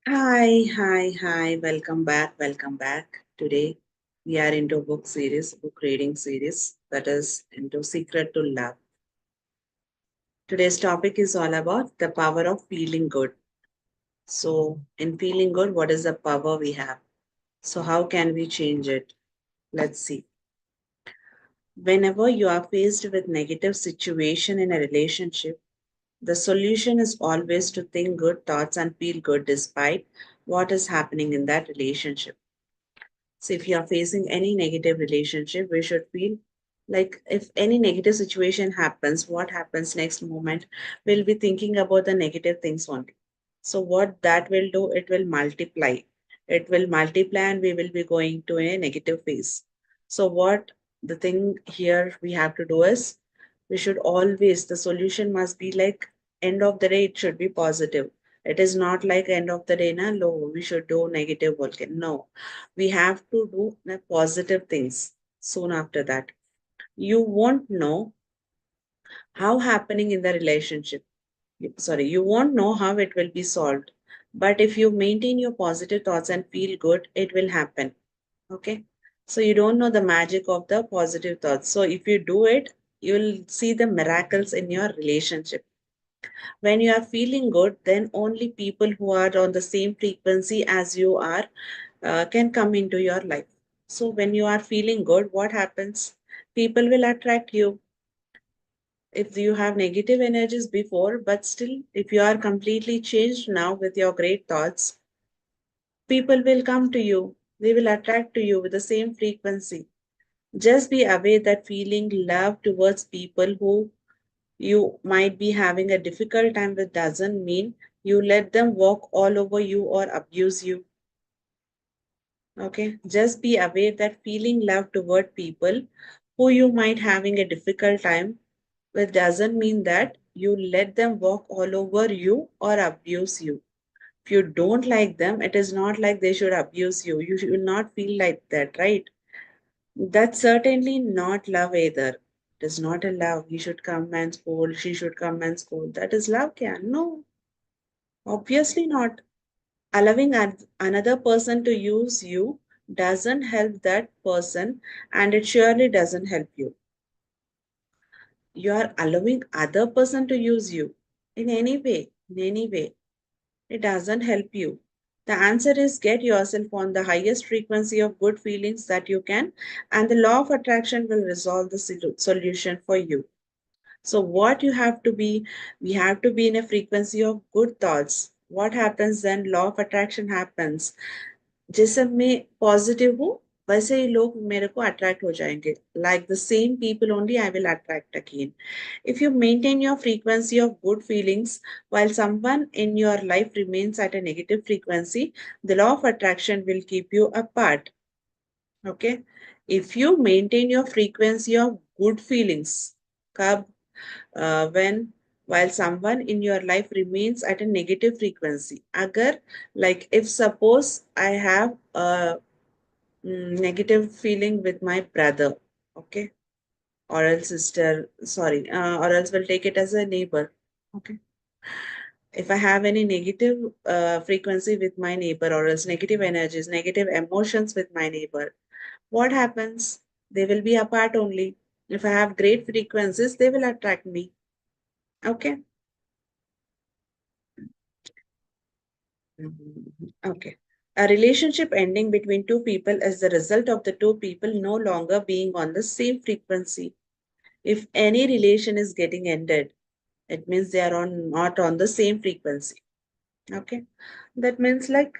Hi. Welcome back. Welcome back. Today we are into book reading series that is into Secret to Love. Today's topic is all about the power of feeling good. So, in feeling good, what is the power we have? So, how can we change it? Let's see. Whenever you are faced with negative situation in a relationship, the solution is always to think good thoughts and feel good despite what is happening in that relationship. So if you are facing any negative relationship, we should feel like if any negative situation happens, what happens next moment, we'll be thinking about the negative things only. So what that will do, it will multiply. It will multiply and we will be going to a negative phase. So what the thing here we have to do is we should always, the solution must be like end of the day, it should be positive. It is not like end of the day, na, low, we should do negative work. No, we have to do the positive things soon after that. You won't know how happening in the relationship. Sorry, you won't know how it will be solved. But if you maintain your positive thoughts and feel good, it will happen. Okay. So you don't know the magic of the positive thoughts. So if you do it, you'll see the miracles in your relationship. When you are feeling good, then only people who are on the same frequency as you are can come into your life. So when you are feeling good, what happens? People will attract you. If you have negative energies before, but still, if you are completely changed now with your great thoughts, people will come to you. They will attract to you with the same frequency. Just be aware that feeling love towards people who you might be having a difficult time with doesn't mean you let them walk all over you or abuse you. Okay, just be aware that feeling love toward people who you might having a difficult time with doesn't mean that you let them walk all over you or abuse you. If you don't like them, it is not like they should abuse you. You should not feel like that, right? That's certainly not love either. It is not a love. He should come and scold. She should come and scold. That is love, can? No, obviously not. Allowing another person to use you doesn't help that person and it surely doesn't help you. You are allowing other person to use you in any way. It doesn't help you. The answer is get yourself on the highest frequency of good feelings that you can, and the law of attraction will resolve the solution for you. So, what you have to be, we have to be in a frequency of good thoughts. What happens then? Law of attraction happens. जैसे मैं positive हूँ वैसे ही लोग मेरे को attract हो जाएंगे like the same people only I will attract again if you maintain your frequency of good feelings while someone in your life remains at a negative frequency, the law of attraction will keep you apart. Okay, if you maintain your frequency of good feelings कब when while someone in your life remains at a negative frequency agar like if suppose I have a negative feeling with my brother, okay, or else sister, sorry, or else we'll take it as a neighbor, okay. If I have any negative frequency with my neighbor, or else negative energies, negative emotions with my neighbor, what happens? They will be apart only. If I have great frequencies, they will attract me, okay. Okay. A relationship ending between two people is the result of the two people no longer being on the same frequency. If any relation is getting ended, it means they are on not on the same frequency. Okay. That means like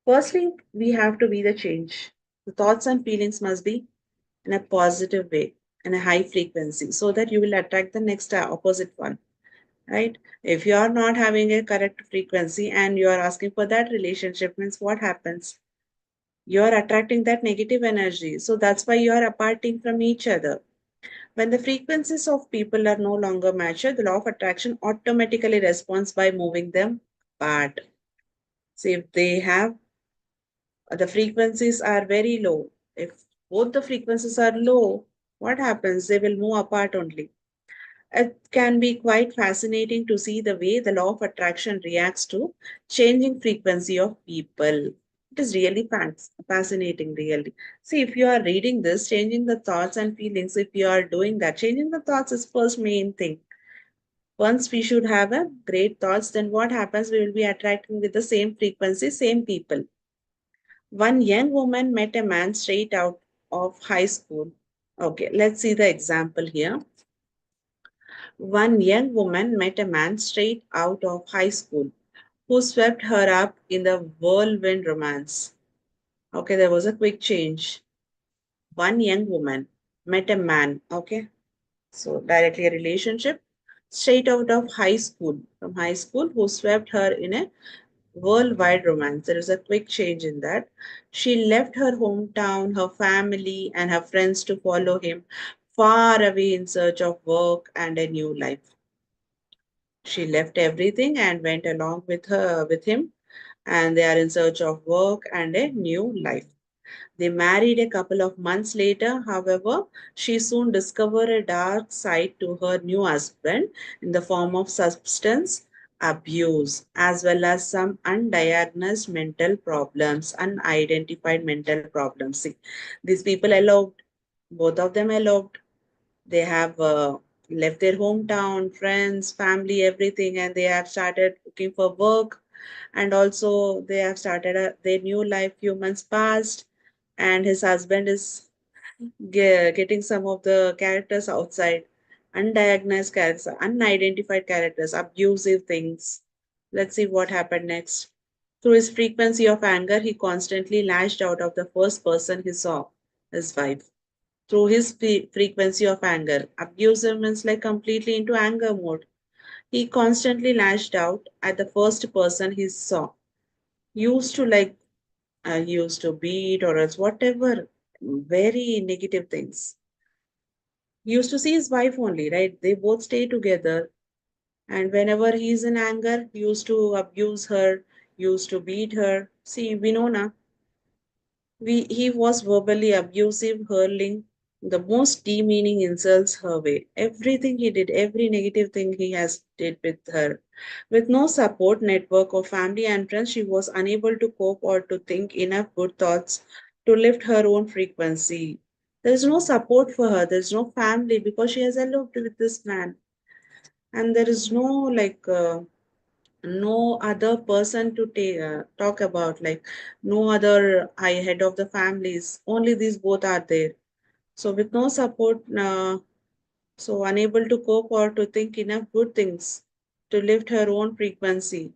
firstly we have to be the change. The thoughts and feelings must be in a positive way, in a high frequency, so that you will attract the next opposite one. Right? If you are not having a correct frequency and you are asking for that relationship, means what happens? You are attracting that negative energy. So that's why you are aparting from each other. When the frequencies of people are no longer matched, the law of attraction automatically responds by moving them apart. So if they have the frequencies are very low, if both the frequencies are low, what happens? They will move apart only. It can be quite fascinating to see the way the law of attraction reacts to changing frequency of people. It is really fascinating, really. See, if you are reading this, changing the thoughts and feelings, if you are doing that, changing the thoughts is first main thing. Once we should have a great thoughts, then what happens? We will be attracting with the same frequency, same people. One young woman met a man straight out of high school. Okay, let's see the example here. One young woman met a man straight out of high school who swept her up in the whirlwind romance. Okay, there was a quick change. One young woman met a man. Okay, so directly a relationship straight out of high school, from high school, who swept her in a worldwide romance. There is a quick change in that. She left her hometown, her family, and her friends to follow him far away in search of work and a new life. She left everything and went along with him, and they are in search of work and a new life. They married a couple of months later. However, she soon discovered a dark side to her new husband in the form of substance abuse, as well as some undiagnosed mental problems, unidentified mental problems. See, these people eloped, both of them eloped. They have left their hometown, friends, family, everything, and they have started looking for work. And also, they have started their new life few months past, and his husband is getting some of the characters outside, undiagnosed characters, unidentified characters, abusive things. Let's see what happened next. Through his frequency of anger, he constantly lashed out of the first person he saw, his wife. Through his frequency of anger, abusive means like completely into anger mode. He constantly lashed out at the first person he saw. Used to like used to beat or else whatever, very negative things. He used to see his wife only, right? They both stay together. And whenever he's in anger, he used to abuse her, used to beat her. See, we know now. He was verbally abusive, hurling the most demeaning insults her way. Everything he did, every negative thing he has did with her. With no support network of family and friends, she was unable to cope or to think enough good thoughts to lift her own frequency. There is no support for her. There is no family because she has eloped with this man, and there is no no other person to talk about, like no other high head of the families, only these both are there. So with no support, so unable to cope or to think enough good things to lift her own frequency.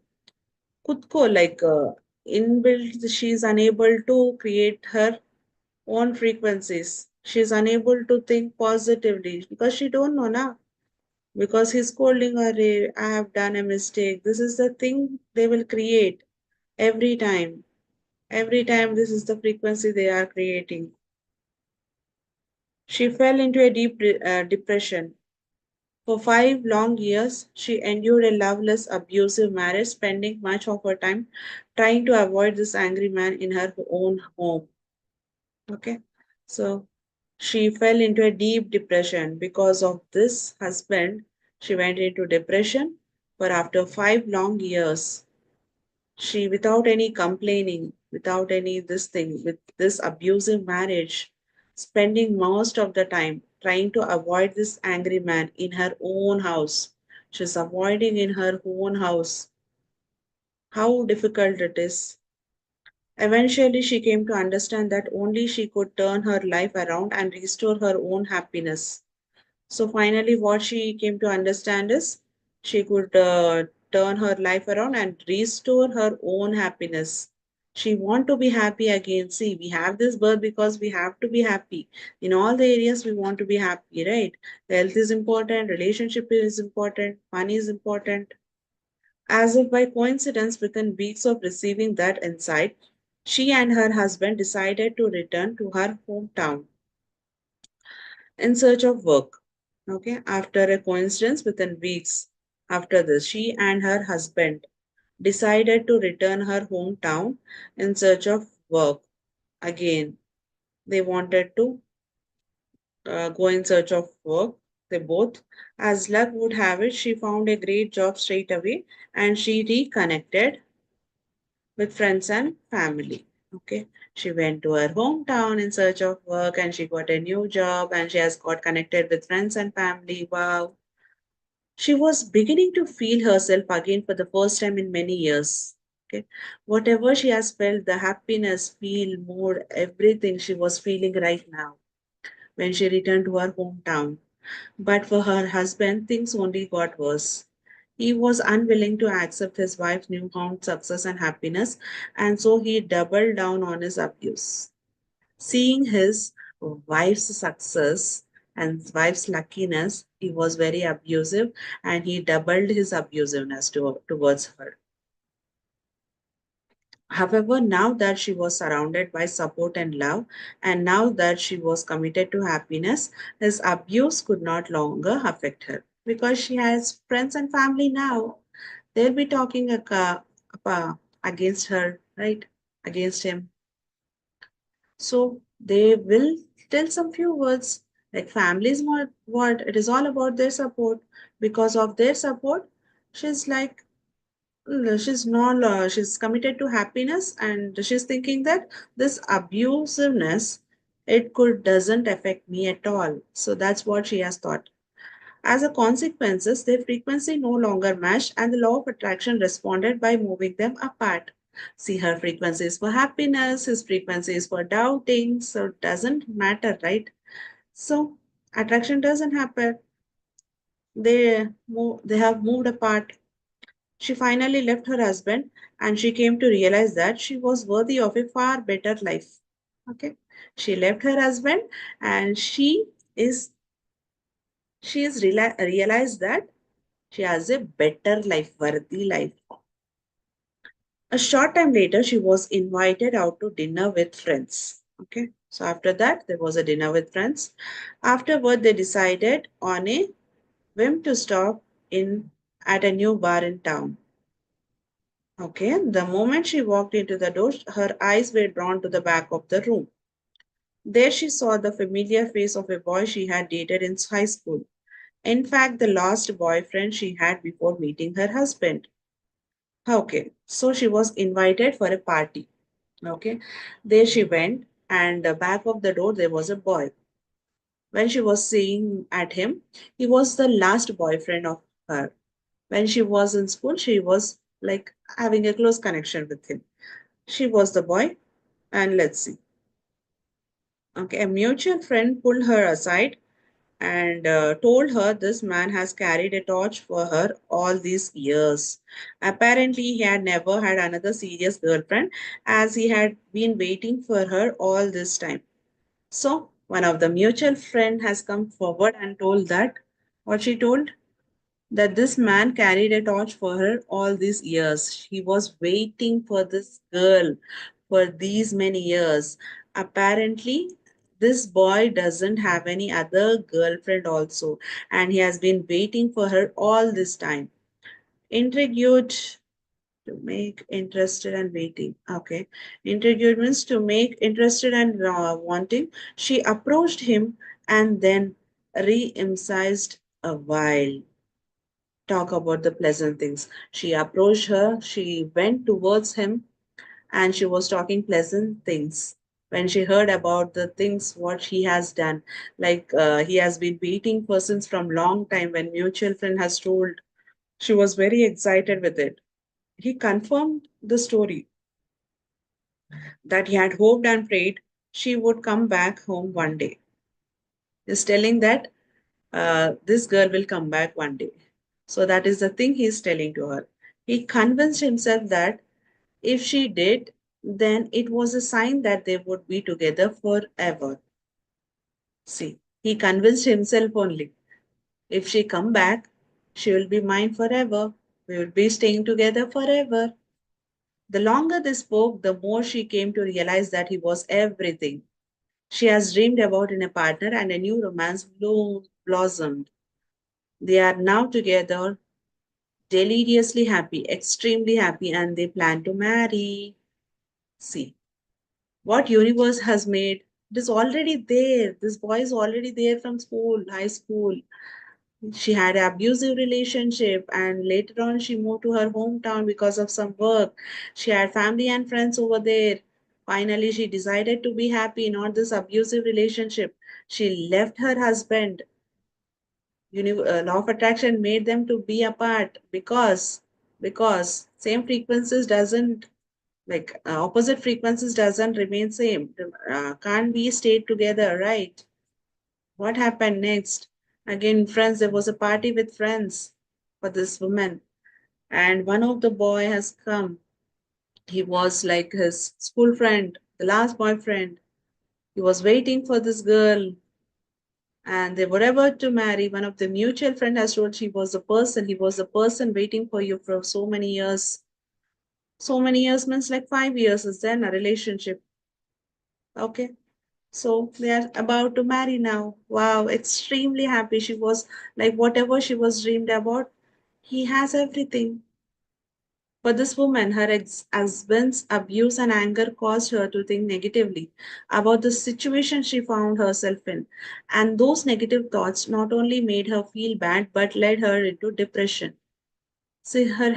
Kutko, inbuilt, she is unable to create her own frequencies. She is unable to think positively because she don't know now, because he's scolding her, I have done a mistake. This is the thing they will create every time. Every time, this is the frequency they are creating. She fell into a deep depression. For 5 long years, she endured a loveless, abusive marriage, spending much of her time trying to avoid this angry man in her own home. Okay, so she fell into a deep depression because of this husband. She went into depression. For after 5 long years, she, without any complaining, without any this thing, with this abusive marriage, spending most of the time trying to avoid this angry man in her own house. She's avoiding in her own house. How difficult it is. Eventually, she came to understand that only she could turn her life around and restore her own happiness. So finally, what she came to understand is she could turn her life around and restore her own happiness. She want to be happy again. See, we have this birth because we have to be happy. In all the areas, we want to be happy, right? Health is important, relationship is important, money is important. As if by coincidence, within weeks of receiving that insight, she and her husband decided to return to her hometown in search of work. Okay, after a coincidence, within weeks after this, she and her husband decided to return her hometown in search of work. Again, they wanted to go in search of work. They both, as luck would have it, she found a great job straight away and she reconnected with friends and family. Okay. She went to her hometown in search of work and she got a new job and she has got connected with friends and family. Wow. She was beginning to feel herself again for the first time in many years. Okay. Whatever she has felt, the happiness, feel, mood, everything she was feeling right now when she returned to her hometown. But for her husband, things only got worse. He was unwilling to accept his wife's newfound success and happiness, and so he doubled down on his abuse. Seeing his wife's success and his wife's luckiness, he was very abusive and he doubled his abusiveness towards her. However, now that she was surrounded by support and love, and now that she was committed to happiness, his abuse could not longer affect her because she has friends and family now. They'll be talking against her, right? Against him. So they will tell some few words like family is not what it is all about their support. Because of their support, she's like she's not she's committed to happiness and she's thinking that this abusiveness it could doesn't affect me at all. So that's what she has thought. As a consequences, their frequency no longer matched and the law of attraction responded by moving them apart. See, her frequency is for happiness, his frequency is for doubting, so it doesn't matter, right? So attraction doesn't happen. They have moved apart. She finally left her husband and she came to realize that she was worthy of a far better life. Okay. She left her husband and is realized that she has a better life, worthy life. A short time later, she was invited out to dinner with friends. Okay. So after that, there was a dinner with friends. Afterward, they decided on a whim to stop in at a new bar in town. Okay, the moment she walked into the door, her eyes were drawn to the back of the room. There she saw the familiar face of a boy she had dated in high school. In fact, the last boyfriend she had before meeting her husband. Okay, so she was invited for a party. Okay, there she went, and the back of the door there was a boy. When she was seeing at him, he was the last boyfriend of her. When she was in school, she was like having a close connection with him. She was the boy, and let's see. Okay, a mutual friend pulled her aside and told her this man has carried a torch for her all these years. Apparently, he had never had another serious girlfriend as he had been waiting for her all this time. So, one of the mutual friend has come forward and told that what she told that this man carried a torch for her all these years. He was waiting for this girl for these many years. Apparently, this boy doesn't have any other girlfriend also, and he has been waiting for her all this time. Intrigued to make interested and waiting. Okay. Intrigued means to make interested and wanting. She approached him and then re-emphasized a while talk about the pleasant things. She approached her, she went towards him, and she was talking pleasant things. When she heard about the things what he has done, like he has been waiting for since from long time when mutual friend has told, she was very excited with it. He confirmed the story that he had hoped and prayed she would come back home one day. He's telling that this girl will come back one day. So that is the thing he's telling to her. He convinced himself that if she did, then it was a sign that they would be together forever. See, he convinced himself only. If she come back, she will be mine forever. We will be staying together forever. The longer they spoke, the more she came to realize that he was everything she has dreamed about in a partner and a new romance blossomed. They are now together, deliriously happy, extremely happy, and they plan to marry. See, what universe has made? It is already there. This boy is already there from school, high school. She had an abusive relationship, and later on she moved to her hometown because of some work. She had family and friends over there. Finally, she decided to be happy, not this abusive relationship. She left her husband. Law of attraction made them to be apart because same frequencies doesn't opposite frequencies doesn't remain same, can't be stayed together, right? What happened next? Again, friends, there was a party with friends for this woman, and one of the boy has come. He was like his school friend, the last boyfriend. He was waiting for this girl, and they were about to marry. One of the mutual friend has told she was the person. He was the person waiting for you for so many years. So many years means like 5 years is then a relationship. Okay. So they are about to marry now. Wow, extremely happy. She was like whatever she was dreamed about, he has everything. But this woman, her ex-husband's abuse and anger caused her to think negatively about the situation she found herself in. And those negative thoughts not only made her feel bad but led her into depression. See, her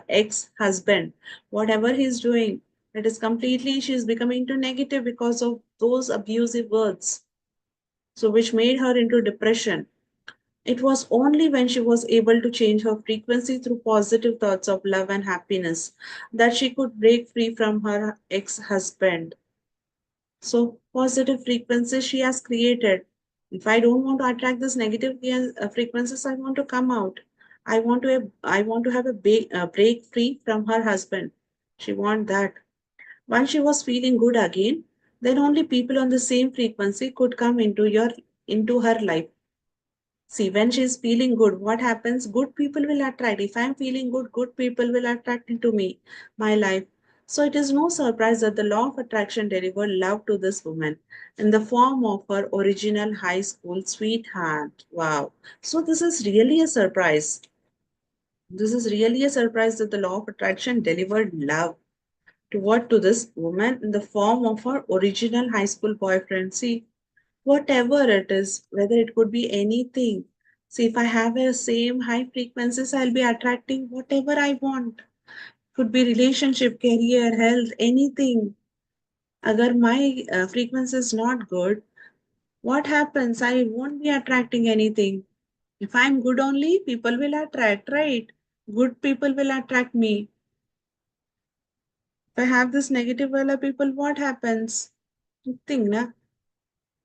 ex-husband, whatever he's doing, it is completely, she's becoming too negative because of those abusive words. So, which made her into depression. It was only when she was able to change her frequency through positive thoughts of love and happiness that she could break free from her ex husband. So, positive frequencies she has created. If I don't want to attract this negative frequencies, I want to come out. I want to have a break free from her husband. She want that. Once she was feeling good again, then only people on the same frequency could come into her life. See, when she's feeling good, what happens? Good people will attract. If I'm feeling good, good people will attract into me, my life. So it is no surprise that the law of attraction delivered love to this woman in the form of her original high school sweetheart. Wow. So this is really a surprise. This is really a surprise that the law of attraction delivered love to what to this woman in the form of her original high school boyfriend. See, whatever it is, whether it could be anything. See, if I have a same high frequencies, I'll be attracting whatever I want. Could be relationship, career, health, anything. Agar my frequency is not good, what happens? I won't be attracting anything. If I'm good only, people will attract, right? Good people will attract me. If I have this negative wala people, what happens? Nothing, na?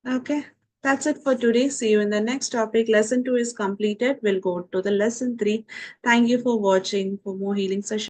Okay, that's it for today. See you in the next topic. Lesson 2 is completed. We'll go to the lesson 3. Thank you for watching. For more healing sessions,